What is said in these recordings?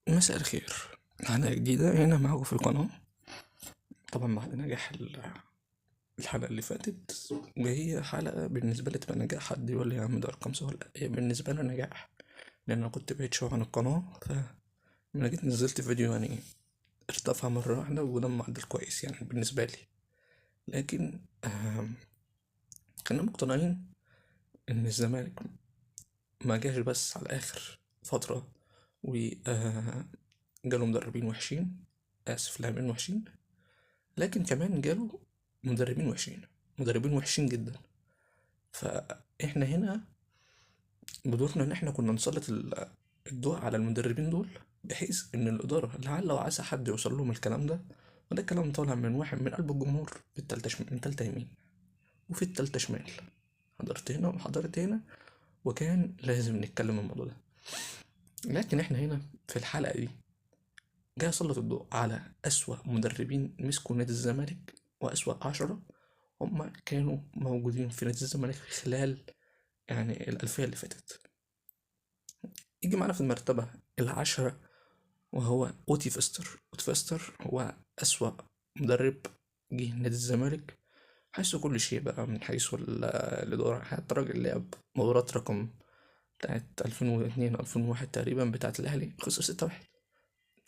مساء الخير. حلقة جديدة هنا معاكم في القناة. طبعا بعد نجاح الحلقة اللي فاتت، وهي حلقة بالنسبة لي تبقى نجاح. حد يقول لي يا عم ده أرقام سهلة، لأ، هي بالنسبة لي نجاح، لأن أنا كنت بعيد شوية عن القناة. فلما جيت نزلت فيديو يعني ارتفع مرة واحدة، وده معدل كويس يعني بالنسبة لي. لكن خلينا مقتنعين إن الزمالك ما جاش بس على آخر فترة و جاله مدربين وحشين، آسف لاعبين وحشين، لكن كمان جاله مدربين وحشين، مدربين وحشين جدا. فاحنا هنا بدورنا ان احنا كنا نسلط الضوء على المدربين دول، بحيث ان الاداره لعل وعسى حد يوصل لهم الكلام ده. وده الكلام طالع من واحد من قلب الجمهور، من تالتة يمين وفي التالتة شمال. حضرت هنا وحضرت هنا، وكان لازم نتكلم الموضوع ده. لكن احنا هنا في الحلقة دي جاي اسلط الضوء على اسوأ مدربين مسكوا نادي الزمالك، واسوأ 10 هما كانوا موجودين في نادي الزمالك خلال يعني الألفية اللي فاتت. يجي معانا في المرتبة العاشرة وهو أوتي فيستر هو أسوأ مدرب جه نادي الزمالك، حيث كل شيء بقى، من حيث الإدارة. حتى الراجل لعب مباراة رقم بتاعت 2002 2001 تقريبا بتاعت الأهلي، خسر 6-1.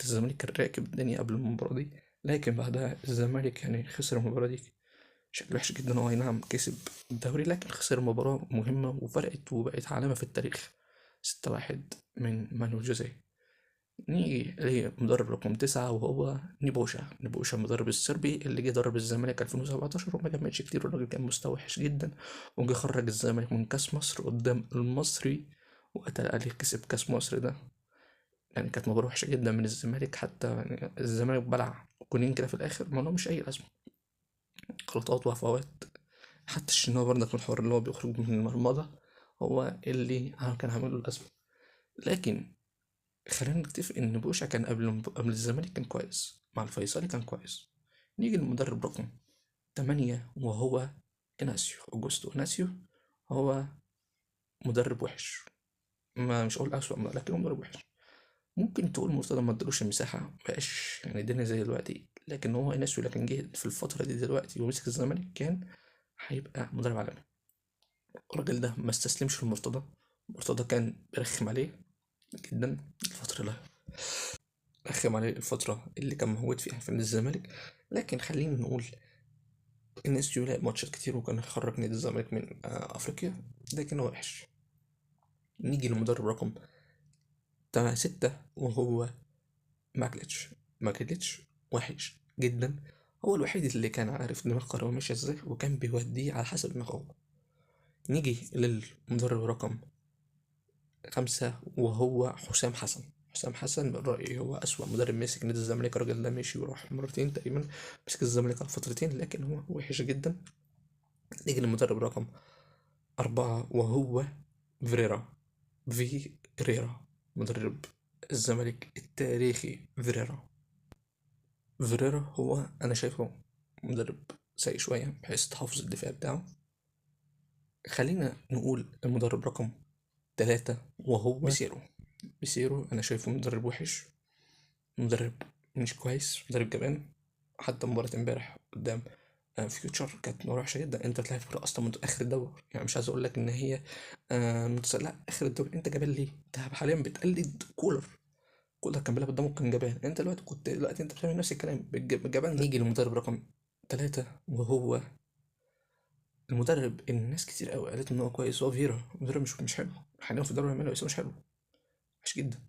الزمالك كان راكب الدنيا قبل المباراة دي، لكن بعدها الزمالك يعني خسر المباراة دي شكل وحش جدا. هو أي نعم كسب الدوري، لكن خسر مباراة مهمة وفرقت وبقت علامة في التاريخ. 6-1 من مانويل جوزيه. نيجي لمدرب رقم 9 وهو نيبوشا المدرب الصربي اللي جه درب الزمالك 2017 وما كملش كتير، والراجل كان مستوى وحش جدا، وجه خرج الزمالك من كاس مصر قدام المصري، وقتل عليه كسب كاس مصر ده. يعني كانت مباراة وحشة جدا من الزمالك، حتى يعني الزمالك بلع جونين كده في الآخر ما لهمش أي لازمة، غلطات وهفوات. حتى الشناوي برضك من الحوار اللي هو بيخرج من المرمى ده هو اللي كان عامل له الأزمة. لكن خلينا نتفق إن بوشع كان قبل الزمالك كان كويس، مع الفيصلي كان كويس. نيجي للمدرب رقم 8 وهو أوجوستو إناسيو. هو مدرب وحش، ما مش هقول أسوأ لكن هو مدرب وحش. ممكن تقول مرتضى ما ادالوش المساحة، مبقاش يعني الدنيا زي دلوقتي، لكن هو إناسيو لكن جه في الفترة دي دلوقتي ومسك الزمالك كان هيبقى مدرب عالمي. الراجل ده ما استسلمش لمرتضى. مرتضى كان بيرخم عليه جدا الفترة اللي رخم عليه الفترة اللي كان موجود فيها في نادي الزمالك. لكن خلينا نقول الناس دي لعب ماتشات كتير وكان خرج نادي الزمالك من أفريقيا، لكن هو وحش. نيجي لمدرب رقم 6 وهو ماكليتش وحش جدا. هو الوحيد اللي كان عارف دماغ القرار ماشية ازاي، وكان بيوديه على حسب دماغه هو. نيجي للمدرب رقم 5 وهو حسام حسن من رأيي هو أسوأ مدرب مسك نادي الزمالك. الراجل ده مشي وراح مرتين تقريبا، مسك الزمالك على فترتين، لكن هو وحش جدا. نيجي للمدرب رقم 4 وهو فيريرا فيريرا مدرب الزمالك التاريخي. فيريرا هو أنا شايفه مدرب سيء شوية بحيث تحفظ الدفاع بتاعه. خلينا نقول المدرب رقم 3 وهو بيسيرو أنا شايفه مدرب وحش، مدرب مش كويس، مدرب جبان. حتى مباراة امبارح قدام فيوتشر كانت مباراة وحشة جدا. انت بتلعب فرقة اصلا من اخر الدوري، يعني مش عايز اقول لك ان هي لا اخر الدوري. انت جبان ليه؟ انت حاليا بتقلد كولر كان بيلعب قدامه كان جبان. انت دلوقتي انت بتعمل نفس الكلام بالجبان ده. نيجي للمدرب رقم 3 وهو المدرب اللي الناس كتير قوي قالت ان هو كويس، هو فيرا. مدرب مش حلو حاليا في الدوري الالماني، بس هو مش حلو، وحش جدا.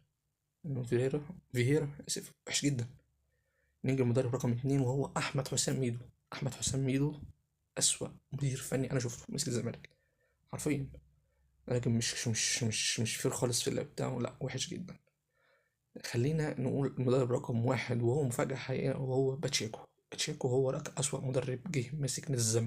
فييرا اسف، وحش جدا. نيجي للمدرب رقم 2 وهو أحمد حسام ميدو أسوأ مدير فني أنا شفته مسك الزمالك حرفيا. لكن مش فير خالص في اللعب بتاعه، لا وحش جدا. خلينا نقول المدرب رقم 1 وهو مفاجأة حقيقية وهو باتشيكو. هو أسوأ مدرب جه مسك نادي الزمالك.